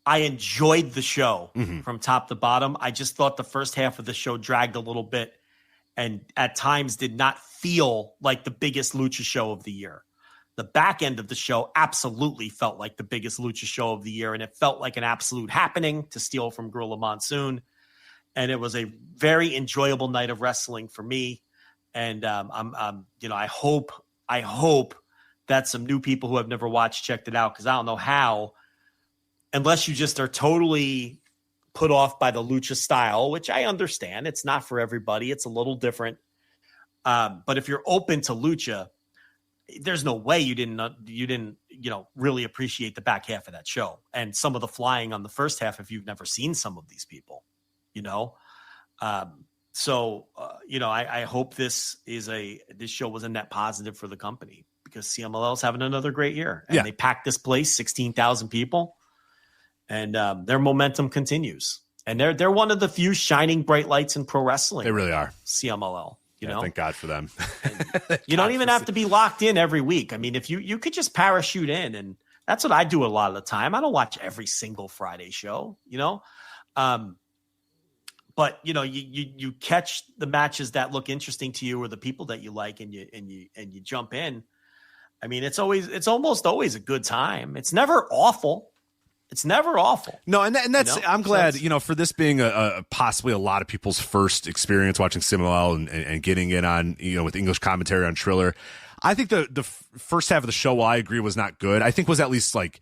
I enjoyed the show from top to bottom. I just thought the first half of the show dragged a little bit and at times did not feel like the biggest lucha show of the year. The back end of the show absolutely felt like the biggest lucha show of the year, and it felt like an absolute happening, to steal from Gorilla Monsoon. And it was a very enjoyable night of wrestling for me. And I hope that some new people who have never watched checked it out, because I don't know how, unless you just are totally put off by the lucha style, which I understand. It's not for everybody. It's a little different. But if you're open to lucha, there's no way you didn't really appreciate the back half of that show and some of the flying on the first half if you've never seen some of these people, I hope this show was a net positive for the company, because CMLL is having another great year, and they packed this place, 16,000 people, and their momentum continues. And they're one of the few shining bright lights in pro wrestling. They really are. CMLL. Thank God for them. You don't even have to be locked in every week. I mean, if you could just parachute in, and that's what I do a lot of the time. I don't watch every single Friday show, but you catch the matches that look interesting to you or the people that you like, and you jump in. I mean, it's almost always a good time. It's never awful. No, and that's I'm glad, for this being a possibly a lot of people's first experience watching CMLL and getting in on, with English commentary on Triller. I think the first half of the show, while I agree was not good, I think was at least like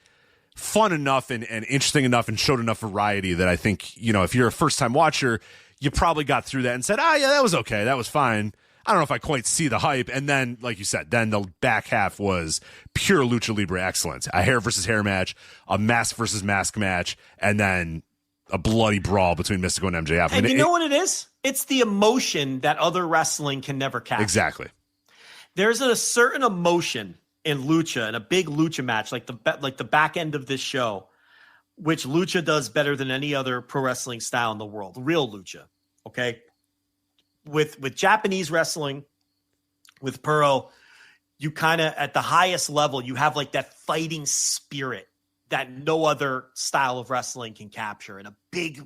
fun enough and interesting enough and showed enough variety that I think, if you're a first time watcher, you probably got through that and said, that was okay. That was fine. I don't know if I quite see the hype. And then, like you said, then the back half was pure lucha libre excellence. A hair versus hair match, a mask versus mask match, and then a bloody brawl between Mystico and MJF. And you know what it is? It's the emotion that other wrestling can never capture. Exactly. There's a certain emotion in lucha, in a big lucha match, like the back end of this show, which lucha does better than any other pro wrestling style in the world. Real lucha. Okay. With Japanese wrestling, with Puro, you kind of at the highest level, you have like that fighting spirit that no other style of wrestling can capture in a big,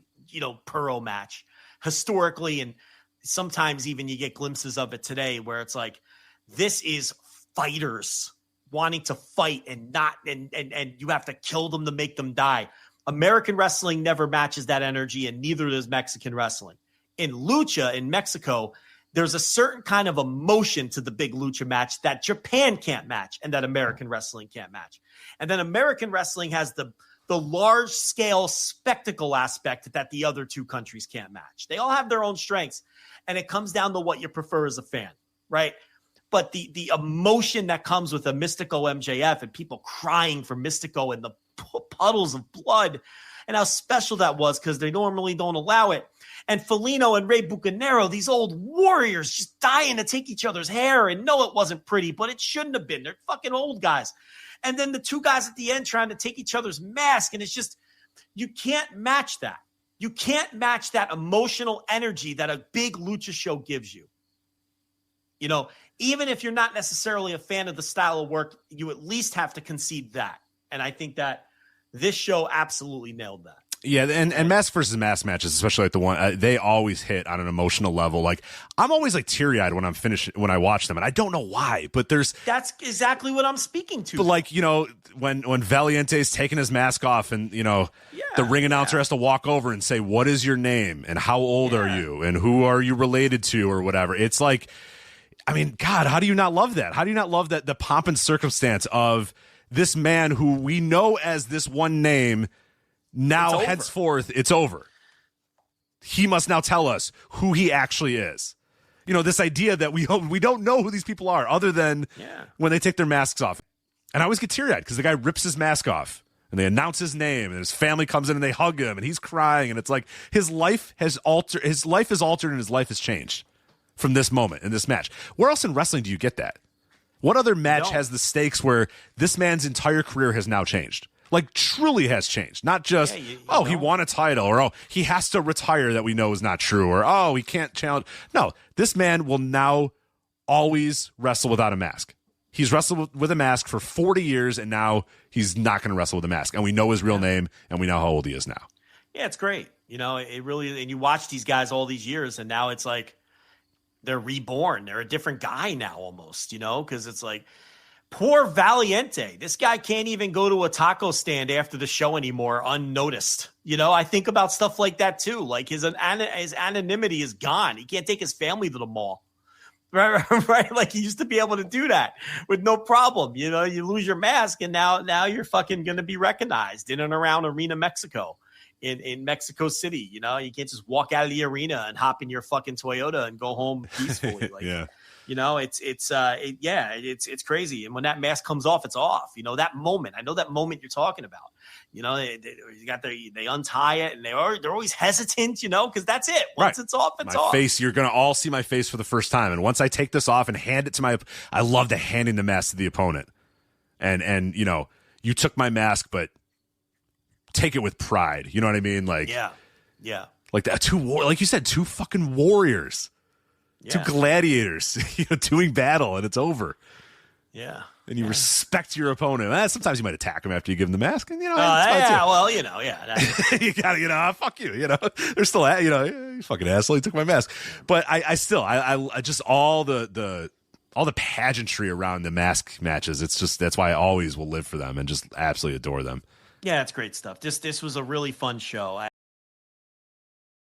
Puro match historically. And sometimes even you get glimpses of it today where it's like, this is fighters wanting to fight and you have to kill them to make them die. American wrestling never matches that energy, and neither does Mexican wrestling. In lucha in Mexico, there's a certain kind of emotion to the big lucha match that Japan can't match and that American wrestling can't match. And then American wrestling has the large scale spectacle aspect that the other two countries can't match. They all have their own strengths, and it comes down to what you prefer as a fan, right? But the emotion that comes with a Mystico MJF and people crying for Mystico and the puddles of blood and how special that was, because they normally don't allow it. And Felino and Rey Bucanero, these old warriors just dying to take each other's hair. And no, it wasn't pretty, but it shouldn't have been. They're fucking old guys. And then the two guys at the end trying to take each other's mask. And it's just, you can't match that. You can't match that emotional energy that a big lucha show gives you. Even if you're not necessarily a fan of the style of work, you at least have to concede that. And I think that this show absolutely nailed that. Yeah, and mask versus mask matches, especially like the one, they always hit on an emotional level. Like, I'm always like teary-eyed when I watch them, and I don't know why, but that's exactly what I'm speaking to. But like, when Valiente's taking his mask off and, the ring announcer has to walk over and say, what is your name? And how old are you? And who are you related to or whatever? It's like, I mean, God, how do you not love that? How do you not love that the pomp and circumstance of this man who we know as this one name? Now, henceforth, it's over. He must now tell us who he actually is. This idea that we don't know who these people are other than when they take their masks off. And I always get teary-eyed because the guy rips his mask off and they announce his name and his family comes in and they hug him and he's crying. And it's like his life is altered and his life has changed from this moment in this match. Where else in wrestling do you get that? What other match has the stakes where this man's entire career has now changed? Like, truly has changed. Not just, he won a title, or, he has to retire that we know is not true, or, he can't challenge. No, this man will now always wrestle without a mask. he's wrestled with a mask for 40 years, and now he's not going to wrestle with a mask. And we know his real name, and we know how old he is now. Yeah, it's great. You know, it really, and you watch these guys all these years, and now it's like they're reborn. They're a different guy now almost, you know, because it's like, poor Valiente. This guy can't even go to a taco stand after the show anymore unnoticed. You know, I think about stuff like that too. Like his anonymity is gone. He can't take his family to the mall. Right. Like he used to be able to do that with no problem. You know, you lose your mask and now you're fucking going to be recognized in and around Arena Mexico. In Mexico City, you know, you can't just walk out of the arena and hop in your fucking Toyota and go home peacefully. Like, yeah. You know, it's crazy. And when that mask comes off, it's off. You know, that moment. I know that moment you're talking about. You know, they untie it and they're always hesitant. You know, because that's it. Once it's off, it's off. My face. You're gonna all see my face for the first time. And once I take this off and hand it to I love to handing the mask to the opponent. And you know, you took my mask, but take it with pride. You know what I mean? Like yeah. Like that like you said, two fucking warriors. Yeah. Two gladiators, you know, doing battle, and it's over. Yeah, and you respect your opponent. Sometimes you might attack him after you give him the mask, and you know, well, you know, you gotta, you know, fuck you, you know. They're still, you know, you fucking asshole. He took my mask, but I still just all the pageantry around the mask matches. It's just that's why I always will live for them and just absolutely adore them. Yeah, it's great stuff. This was a really fun show.